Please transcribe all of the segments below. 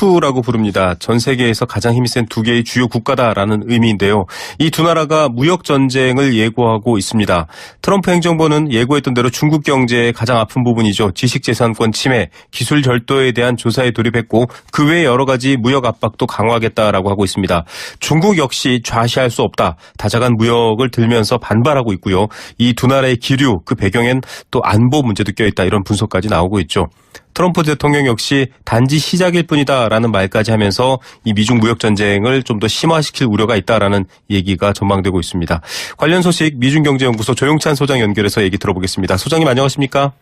G2라고 부릅니다. 전 세계에서 가장 힘이 센 두 개의 주요 국가다라는 의미인데요. 이 두 나라가 무역 전쟁을 예고하고 있습니다. 트럼프 행정부는 예고했던 대로 중국 경제의 가장 아픈 부분이죠. 지식재산권 침해, 기술 절도에 대한 조사에 돌입했고 그 외 여러 가지 무역 압박도 강화하겠다라고 하고 있습니다. 중국 역시 좌시할 수 없다. 다자간 무역을 들면서 반발하고 있고요. 이 두 나라의 기류, 그 배경엔 또 안보 문제도 껴있다. 이런 분석까지 나오고 있죠. 트럼프 대통령 역시 단지 시작일 뿐이다라는 말까지 하면서 이 미중 무역 전쟁을 좀 더 심화시킬 우려가 있다라는 얘기가 전망되고 있습니다. 관련 소식 미중경제연구소 조용찬 소장 연결해서 얘기 들어보겠습니다. 소장님 안녕하십니까?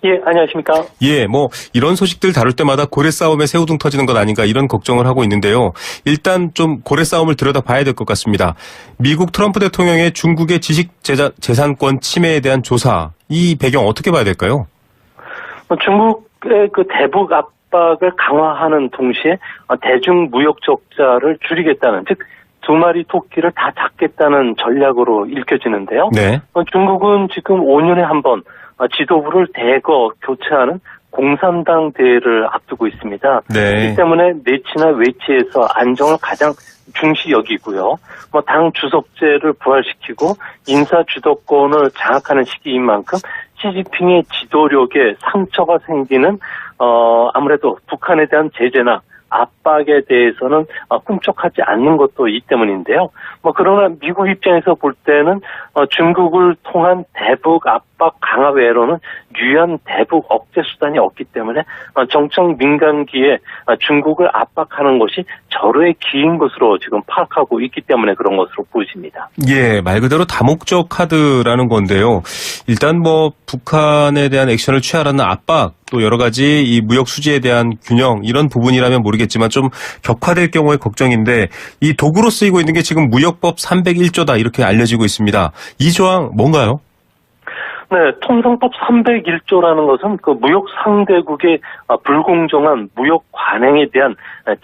예, 안녕하십니까? 예, 이런 소식들 다룰 때마다 고래 싸움에 새우등 터지는 것 아닌가 이런 걱정을 하고 있는데요. 일단 좀 고래 싸움을 들여다봐야 될 것 같습니다. 미국 트럼프 대통령의 중국의 지식재산권 침해에 대한 조사, 이 배경 어떻게 봐야 될까요? 중국의 그 대북 압박을 강화하는 동시에 대중 무역 적자를 줄이겠다는, 즉 두 마리 토끼를 다 잡겠다는 전략으로 읽혀지는데요. 네. 중국은 지금 5년에 한 번 지도부를 대거 교체하는 공산당 대회를 앞두고 있습니다. 네. 이 때문에 내치나 외치에서 안정을 가장 중시 여기고요. 당 주석제를 부활시키고 인사 주도권을 장악하는 시기인 만큼 시진핑의 지도력에 상처가 생기는 아무래도 북한에 대한 제재나 압박에 대해서는 꿈쩍하지 않는 것도 이 때문인데요. 그러나 미국 입장에서 볼 때는 중국을 통한 대북 압박 강화 외로는 유한 대북 억제 수단이 없기 때문에 정청 민간기에 중국을 압박하는 것이 절호의 기인 것으로 지금 파악하고 있기 때문에 그런 것으로 보여집니다. 예, 말 그대로 다목적 카드라는 건데요. 일단 북한에 대한 액션을 취하라는 압박, 또 여러 가지 이 무역 수지에 대한 균형 이런 부분이라면 모르겠지만 좀 격화될 경우의 걱정인데 이 도구로 쓰이고 있는 게 지금 무역법 301조다 이렇게 알려지고 있습니다. 이 조항 뭔가요? 네, 통상법 301조라는 것은 그 무역 상대국의 불공정한 무역 관행에 대한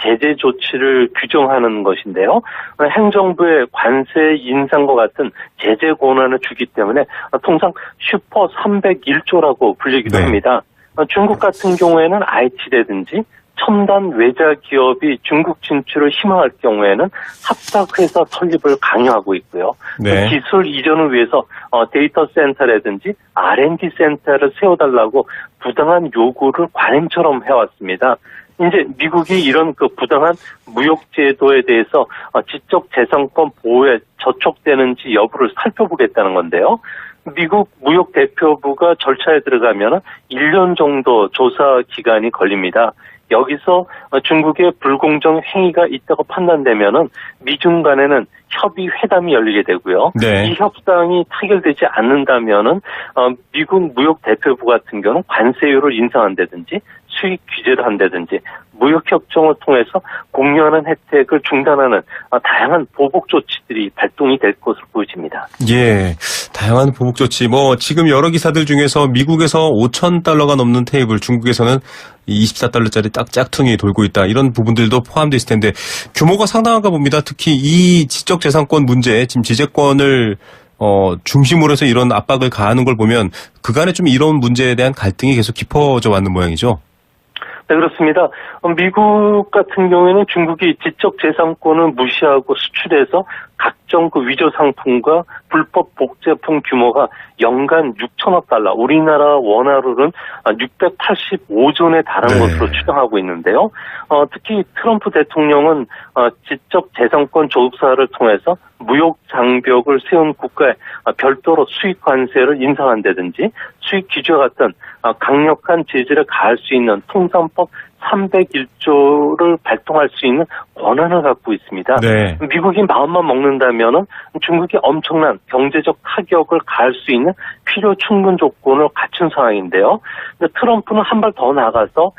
제재 조치를 규정하는 것인데요. 행정부의 관세 인상과 같은 제재 권한을 주기 때문에 통상 슈퍼 301조라고 불리기도 합니다. 중국 같은 경우에는 IT라든지 첨단 외자 기업이 중국 진출을 희망할 경우에는 합작회사 설립을 강요하고 있고요. 네. 기술 이전을 위해서 데이터 센터라든지 R&D 센터를 세워달라고 부당한 요구를 관행처럼 해왔습니다. 이제 미국이 이런 그 부당한 무역 제도에 대해서 지적 재산권 보호에 저촉되는지 여부를 살펴보겠다는 건데요. 미국 무역 대표부가 절차에 들어가면 1년 정도 조사 기간이 걸립니다. 여기서 중국의 불공정 행위가 있다고 판단되면은 미중 간에는 협의 회담이 열리게 되고요. 네. 이 협상이 타결되지 않는다면은 미국 무역 대표부 같은 경우는 관세율을 인상한다든지 수익 규제를 한다든지 무역협정을 통해서 공유하는 혜택을 중단하는 다양한 보복 조치들이 발동이 될 것으로 보여집니다. 예, 다양한 보복 조치. 지금 여러 기사들 중에서 미국에서 5,000달러가 넘는 테이블, 중국에서는 24달러짜리 딱 짝퉁이 돌고 있다. 이런 부분들도 포함되어 있을 텐데 규모가 상당한가 봅니다. 특히 이 지적재산권 문제, 지금 지재권을 중심으로 해서 이런 압박을 가하는 걸 보면 그간에 좀 이런 문제에 대한 갈등이 계속 깊어져 왔는 모양이죠. 네, 그렇습니다. 미국 같은 경우에는 중국이 지적재산권을 무시하고 수출해서 각종 그 위조 상품과 불법 복제품 규모가 연간 6천억 달러, 우리나라 원화로는 685조에 달하는 것으로 추정하고 있는데요. 특히 트럼프 대통령은 지적재산권 조업사를 통해서 무역 장벽을 세운 국가에 별도로 수입 관세를 인상한다든지 수입 규제와 같은 강력한 제재를 가할 수 있는 통상법 301조를 발동할 수 있는 권한을 갖고 있습니다. 네. 미국이 마음만 먹는다면은 중국이 엄청난 경제적 타격을 가할 수 있는 필요 충분 조건을 갖춘 상황인데요. 근데 트럼프는 한 발 더 나가서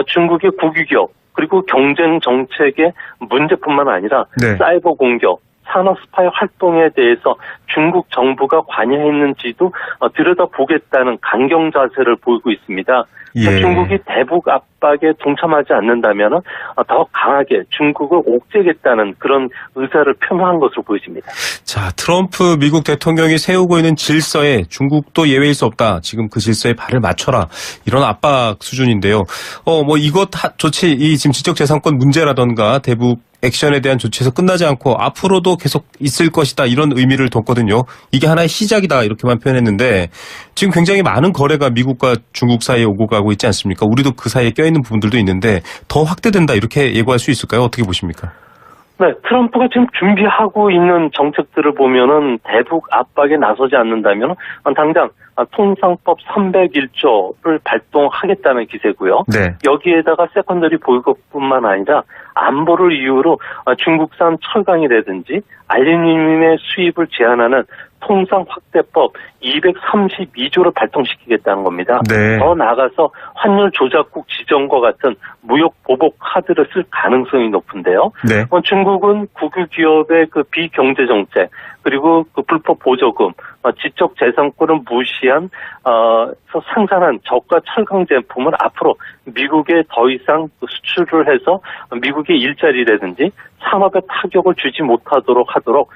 중국의 국유기업 그리고 경쟁 정책의 문제뿐만 아니라 사이버 공격, 산업 스파이 활동에 대해서 중국 정부가 관여했는지도 들여다보겠다는 강경 자세를 보이고 있습니다. 예. 중국이 대북 압박에 동참하지 않는다면 더 강하게 중국을 옥죄겠다는 그런 의사를 표명한 것으로 보여집니다. 자, 트럼프 미국 대통령이 세우고 있는 질서에 중국도 예외일 수 없다. 지금 그 질서에 발을 맞춰라. 이런 압박 수준인데요. 이것 조치, 이 지금 지적재산권 문제라던가 대북 액션에 대한 조치에서 끝나지 않고 앞으로도 계속 있을 것이다. 이런 의미를 뒀거든요. 이게 하나의 시작이다. 이렇게만 표현했는데 지금 굉장히 많은 거래가 미국과 중국 사이에 오고 가고 있지 않습니까? 우리도 그 사이에 껴있는 부분들도 있는데 더 확대된다. 이렇게 예고할 수 있을까요? 어떻게 보십니까? 네, 트럼프가 지금 준비하고 있는 정책들을 보면은 대북 압박에 나서지 않는다면 당장 통상법 301조를 발동하겠다는 기세고요. 네. 여기에다가 세컨더리 보이콧뿐만 아니라 안보를 이유로 중국산 철강이라든지 알루미늄의 수입을 제한하는 통상 확대법 232조를 발동시키겠다는 겁니다. 네. 더 나아가서 환율 조작국 지정과 같은 무역 보복 카드를 쓸 가능성이 높은데요. 네. 중국은 국유 기업의 그 비경제 정책 그리고 그 불법 보조금, 지적 재산권을 무시한 생산한 저가 철강 제품을 앞으로 미국에 더 이상 수출을 해서 미국의 일자리라든지 산업에 타격을 주지 못하도록 하도록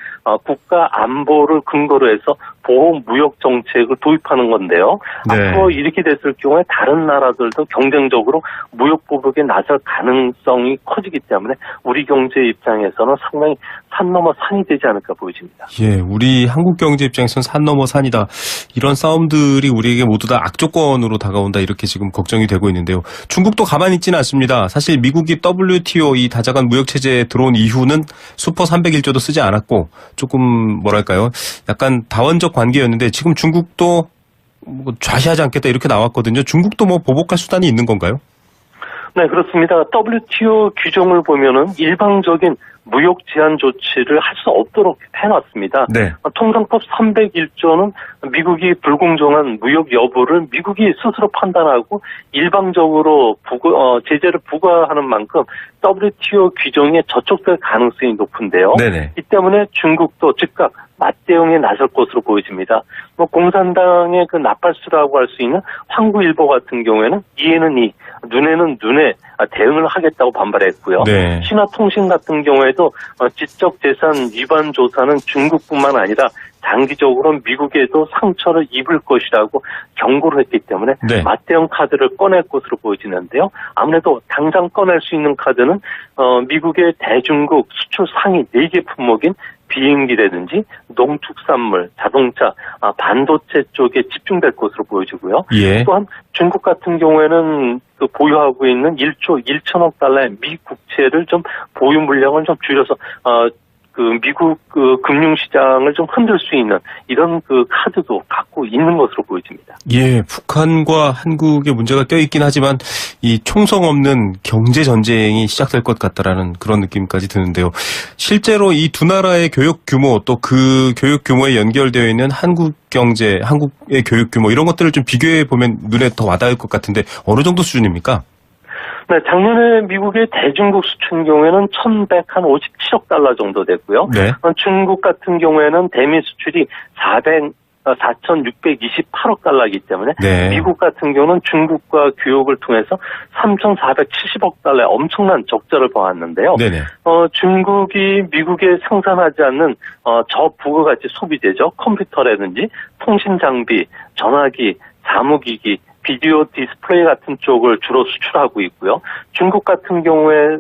국가 안보를 근거로 해서 보호 무역 정책을 도입하는 건데요. 네. 앞으로 이렇게 됐을 경우에 다른 나라들도 경쟁적으로 무역 보복에 나설 가능성이 커지기 때문에 우리 경제 입장에서는 상당히 산 넘어 산이 되지 않을까 보여집니다. 예, 우리 한국 경제 입장에서는 산 넘어 산이다. 이런 싸움들이 우리에게 모두 다 악조건으로 다가온다. 이렇게 지금 걱정이 되고 있는데요. 중국도 가만히 있지는 않습니다. 사실 미국이 WTO 이 다자간 무역체제에 들어온 이후는 슈퍼 301조도 쓰지 않았고 조금 뭐랄까요. 약간 다원적 관계였는데 지금 중국도 좌시하지 않겠다 이렇게 나왔거든요. 중국도 보복할 수단이 있는 건가요? 네, 그렇습니다. WTO 규정을 보면은 일방적인 무역 제한 조치를 할 수 없도록 해놨습니다. 네. 통상법 301조는 미국이 불공정한 무역 여부를 미국이 스스로 판단하고 일방적으로 제재를 부과하는 만큼 WTO 규정에 저촉될 가능성이 높은데요. 네네. 이 때문에 중국도 즉각 맞대응에 나설 것으로 보여집니다. 공산당의 그 나팔수라고 할 수 있는 환구일보 같은 경우에는 이에는 이, 눈에는 눈에 대응을 하겠다고 반발했고요. 네. 신화통신 같은 경우에도 지적재산 위반 조사는 중국뿐만 아니라 장기적으로 미국에도 상처를 입을 것이라고 경고를 했기 때문에 네. 맞대응 카드를 꺼낼 것으로 보여지는데요. 아무래도 당장 꺼낼 수 있는 카드는 미국의 대중국 수출 상위 4개 품목인 비행기라든지 농축산물, 자동차, 반도체 쪽에 집중될 것으로 보여지고요. 예. 또한 중국 같은 경우에는 그 보유하고 있는 1조 1천억 달러의 미 국채를 좀 보유 물량을 좀 줄여서 그 미국 그 금융시장을 좀 흔들 수 있는 이런 그 카드도 갖고 있는 것으로 보여집니다. 예, 북한과 한국의 문제가 껴있긴 하지만 이 총성 없는 경제 전쟁이 시작될 것 같다라는 그런 느낌까지 드는데요. 실제로 이 두 나라의 교육 규모 또 그 교육 규모에 연결되어 있는 한국 경제, 한국의 교육 규모 이런 것들을 좀 비교해 보면 눈에 더 와닿을 것 같은데 어느 정도 수준입니까? 네, 작년에 미국의 대중국 수출 경우에는 1,157억 달러 정도 됐고요. 네. 중국 같은 경우에는 대미 수출이 4,628억 달러이기 때문에 네. 미국 같은 경우는 중국과 교역을 통해서 3,470억 달러의 엄청난 적자를 보았는데요. 네네. 중국이 미국에 생산하지 않는 저부가가치 소비재죠. 컴퓨터라든지 통신 장비, 전화기, 사무기기, 비디오 디스플레이 같은 쪽을 주로 수출하고 있고요. 중국 같은 경우에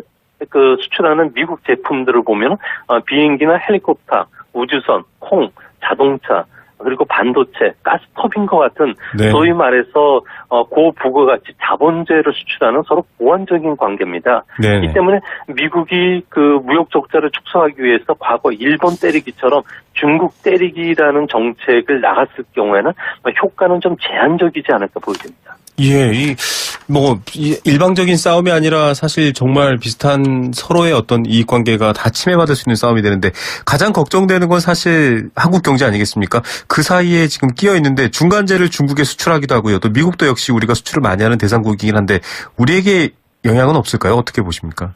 그 수출하는 미국 제품들을 보면 비행기나 헬리콥터, 우주선, 콩, 자동차, 그리고 반도체, 가스터빈과 같은 네. 소위 말해서 고부가가치 자본재를 수출하는 서로 보완적인 관계입니다. 네네. 이 때문에 미국이 그 무역 적자를 축소하기 위해서 과거 일본 때리기처럼 중국 때리기라는 정책을 나갔을 경우에는 효과는 좀 제한적이지 않을까 보여집니다. 예, 일방적인 싸움이 아니라 사실 정말 비슷한 서로의 어떤 이익관계가 다 침해받을 수 있는 싸움이 되는데 가장 걱정되는 건 사실 한국 경제 아니겠습니까? 그 사이에 지금 끼어 있는데 중간재를 중국에 수출하기도 하고요. 또 미국도 역시 우리가 수출을 많이 하는 대상국이긴 한데 우리에게 영향은 없을까요? 어떻게 보십니까?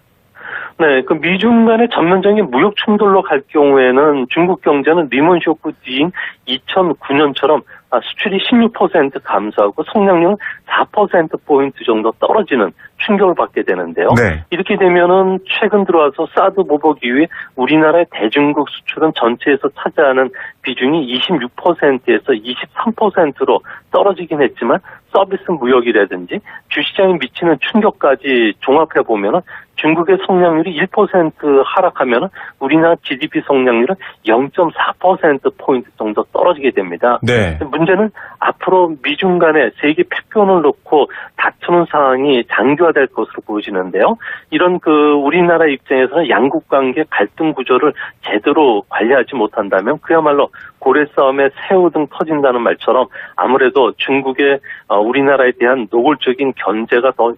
네, 그 미중 간의 전면적인 무역 충돌로 갈 경우에는 중국 경제는 리먼 쇼크 뒤인 2009년처럼 수출이 16% 감소하고 성장률은 4%포인트 정도 떨어지는 충격을 받게 되는데요. 네. 이렇게 되면은 최근 들어와서 사드 보복 이후에 우리나라의 대중국 수출은 전체에서 차지하는 비중이 26%에서 23%로 떨어지긴 했지만 서비스 무역이라든지 주시장에 미치는 충격까지 종합해 보면은 중국의 성장률이 1% 하락하면은 우리나라 GDP 성장률은 0.4%포인트 정도 떨어지게 됩니다. 네. 문제는 앞으로 미중 간의 세계 패권을 놓고 다투는 상황이 장기화될 것으로 보여지는데요. 이런 우리나라 입장에서는 양국 관계 갈등 구조를 제대로 관리하지 못한다면 그야말로 고래 싸움에 새우 등 터진다는 말처럼 아무래도 중국의 우리나라에 대한 노골적인 견제가 더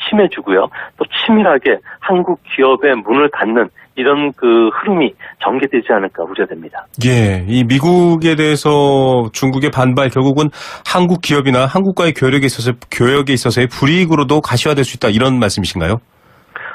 심해지고요. 또 치밀하게 한국 기업의 문을 닫는 이런 흐름이 전개되지 않을까 우려됩니다. 예, 이 미국에 대해서 중국의 반발 결국은 한국 기업이나 한국과의 교역에 있어서의 불이익으로도 가시화될 수 있다 이런 말씀이신가요?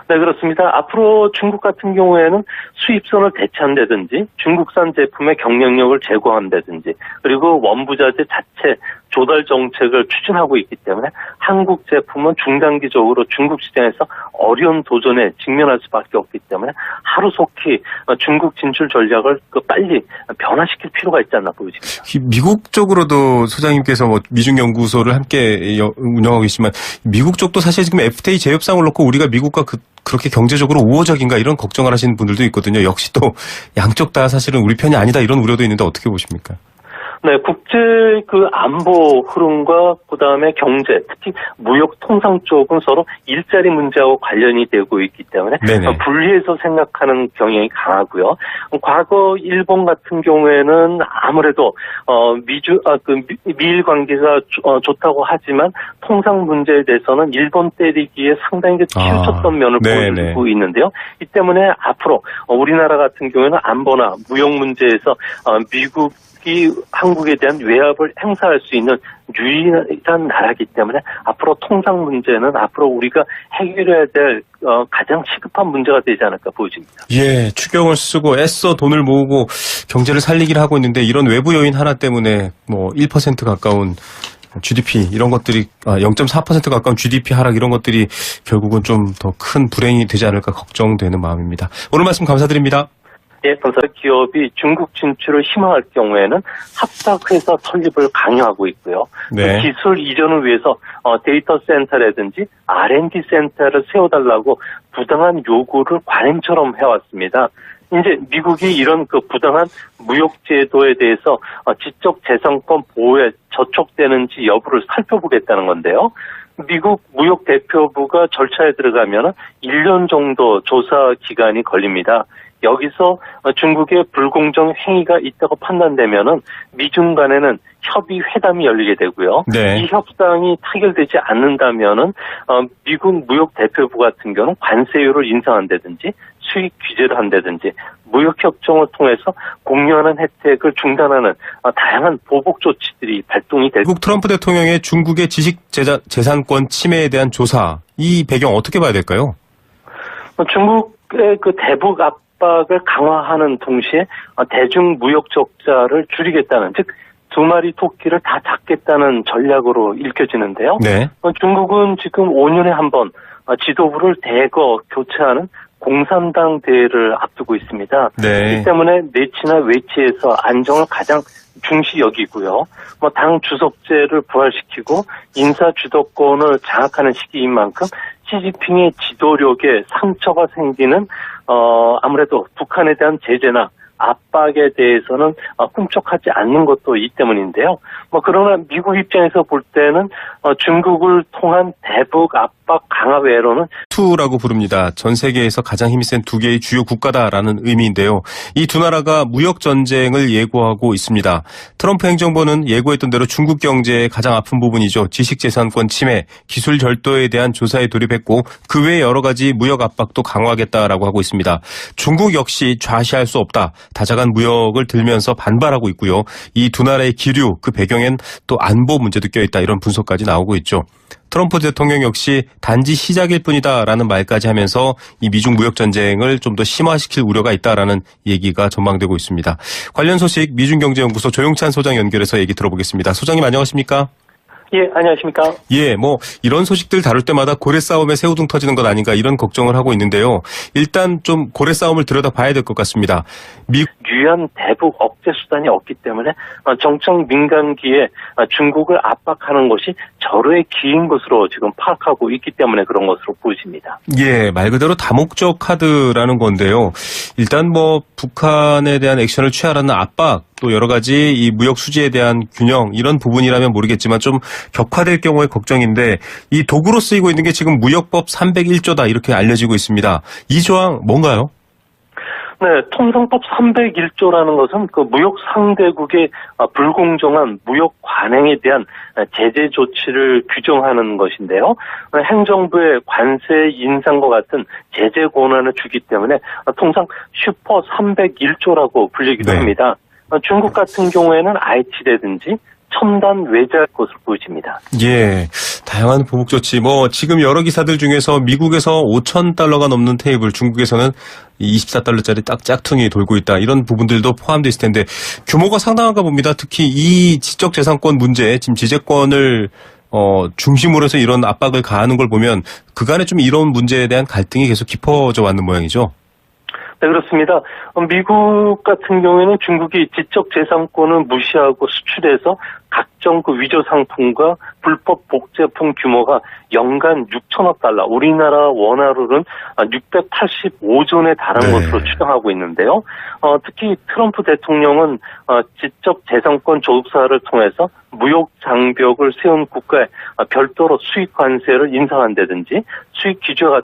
네, 그렇습니다. 앞으로 중국 같은 경우에는 수입선을 대체한다든지 중국산 제품의 경쟁력을 제고한다든지 그리고 원부자재 자체 조달 정책을 추진하고 있기 때문에 한국 제품은 중단기적으로 중국 시장에서 어려운 도전에 직면할 수밖에 없기 때문에 하루속히 중국 진출 전략을 빨리 변화시킬 필요가 있지 않나 보여집니다. 미국 쪽으로도 소장님께서 미중 연구소를 함께 운영하고 계시지만 미국 쪽도 사실 지금 FTA 재협상을 놓고 우리가 미국과 그렇게 경제적으로 우호적인가 이런 걱정을 하시는 분들도 있거든요. 역시 또 양쪽 다 사실은 우리 편이 아니다 이런 우려도 있는데 어떻게 보십니까? 네, 국제 안보 흐름과 그다음에 경제, 특히 무역 통상 쪽은 서로 일자리 문제하고 관련이 되고 있기 때문에 네네. 분리해서 생각하는 경향이 강하고요. 과거 일본 같은 경우에는 아무래도 미일 관계가 좋다고 하지만 통상 문제에 대해서는 일본 때리기에 상당히 치우쳤던 면을 보여주고 있는데요. 이 때문에 앞으로 우리나라 같은 경우에는 안보나 무역 문제에서 미국이 한국에 대한 외압을 행사할 수 있는 유일한 나라이기 때문에 앞으로 통상 문제는 앞으로 우리가 해결해야 될 가장 시급한 문제가 되지 않을까 보여집니다. 예, 추경을 쓰고 애써 돈을 모으고 경제를 살리기를 하고 있는데 이런 외부 요인 하나 때문에 1% 가까운 GDP 이런 것들이 0.4% 가까운 GDP 하락 이런 것들이 결국은 좀 더 큰 불행이 되지 않을까 걱정되는 마음입니다. 오늘 말씀 감사드립니다. 예, 감사합니다. 기업이 중국 진출을 희망할 경우에는 합작회사 설립을 강요하고 있고요. 네. 기술 이전을 위해서 데이터 센터라든지 R&D 센터를 세워달라고 부당한 요구를 관행처럼 해왔습니다. 이제 미국이 이런 부당한 무역 제도에 대해서 지적 재산권 보호에 저촉되는지 여부를 살펴보겠다는 건데요. 미국 무역 대표부가 절차에 들어가면 1년 정도 조사 기간이 걸립니다. 여기서 중국의 불공정 행위가 있다고 판단되면은 미중 간에는 협의 회담이 열리게 되고요. 네. 이 협상이 타결되지 않는다면은 미국 무역 대표부 같은 경우는 관세율을 인상한다든지 수익 규제를 한다든지 무역 협정을 통해서 공유하는 혜택을 중단하는 다양한 보복 조치들이 발동이 될. 미국 트럼프 대통령의 중국의 지식 재산권 침해에 대한 조사 이 배경 어떻게 봐야 될까요? 중국의 대북 압박을 강화하는 동시에 대중 무역 적자를 줄이겠다는, 즉 두 마리 토끼를 다 잡겠다는 전략으로 읽혀지는데요. 네. 중국은 지금 5년에 한 번 지도부를 대거 교체하는 공산당 대회를 앞두고 있습니다. 네. 이 때문에 내치나 외치에서 안정을 가장 중시 여기고요. 당 주석제를 부활시키고 인사 주도권을 장악하는 시기인 만큼 시진핑의 지도력에 상처가 생기는 아무래도 북한에 대한 제재나 압박에 대해서는 꿈쩍하지 않는 것도 이 때문인데요. 그러나 미국 입장에서 볼 때는 중국을 통한 대북 압박 강화 외로는 투라고 부릅니다. 전 세계에서 가장 힘이 센 두 개의 주요 국가다라는 의미인데요. 이 두 나라가 무역 전쟁을 예고하고 있습니다. 트럼프 행정부는 예고했던 대로 중국 경제의 가장 아픈 부분이죠. 지식재산권 침해, 기술 절도에 대한 조사에 돌입했고 그 외 여러 가지 무역 압박도 강화하겠다라고 하고 있습니다. 중국 역시 좌시할 수 없다. 다자간 무역을 들면서 반발하고 있고요. 이 두 나라의 기류, 그 배경엔 또 안보 문제도 껴있다 이런 분석까지 나오고 있죠. 트럼프 대통령 역시 단지 시작일 뿐이다라는 말까지 하면서 이 미중 무역 전쟁을 좀 더 심화시킬 우려가 있다라는 얘기가 전망되고 있습니다. 관련 소식 미중경제연구소 조용찬 소장 연결해서 얘기 들어보겠습니다. 소장님 안녕하십니까? 예, 안녕하십니까? 예, 이런 소식들 다룰 때마다 고래 싸움에 새우등 터지는 것 아닌가 이런 걱정을 하고 있는데요. 일단 좀 고래 싸움을 들여다봐야 될 것 같습니다. 유연 대북 억제 수단이 없기 때문에 정청 민간기에 중국을 압박하는 것이 절호의 기인 것으로 지금 파악하고 있기 때문에 그런 것으로 보여집니다. 예, 말 그대로 다목적 카드라는 건데요. 일단 북한에 대한 액션을 취하라는 압박, 또 여러 가지 이 무역 수지에 대한 균형 이런 부분이라면 모르겠지만 좀 격화될 경우의 걱정인데 이 도구로 쓰이고 있는 게 지금 무역법 301조다 이렇게 알려지고 있습니다. 이 조항 뭔가요? 네, 통상법 301조라는 것은 그 무역 상대국의 불공정한 무역 관행에 대한 제재 조치를 규정하는 것인데요. 행정부의 관세 인상과 같은 제재 권한을 주기 때문에 통상 슈퍼 301조라고 불리기도 네. 합니다. 중국 같은 경우에는 IT라든지 첨단 외자일 것으로 보여집니다. 예, 다양한 보복 조치. 지금 여러 기사들 중에서 미국에서 5,000달러가 넘는 테이블, 중국에서는 24달러짜리 딱 짝퉁이 돌고 있다. 이런 부분들도 포함되어 있을 텐데 규모가 상당한가 봅니다. 특히 이 지적재산권 문제, 지금 지재권을 중심으로 해서 이런 압박을 가하는 걸 보면 그간에 좀 이런 문제에 대한 갈등이 계속 깊어져 왔는 모양이죠. 네, 그렇습니다. 미국 같은 경우에는 중국이 지적재산권을 무시하고 수출해서 각종 그 위조 상품과 불법 복제품 규모가 연간 6천억 달러, 우리나라 원화로는 685조에 달하는 네. 것으로 추정하고 있는데요. 특히 트럼프 대통령은 지적재산권 조업사를 통해서 무역 장벽을 세운 국가에 별도로 수익 관세를 인상한다든지 수익 규제가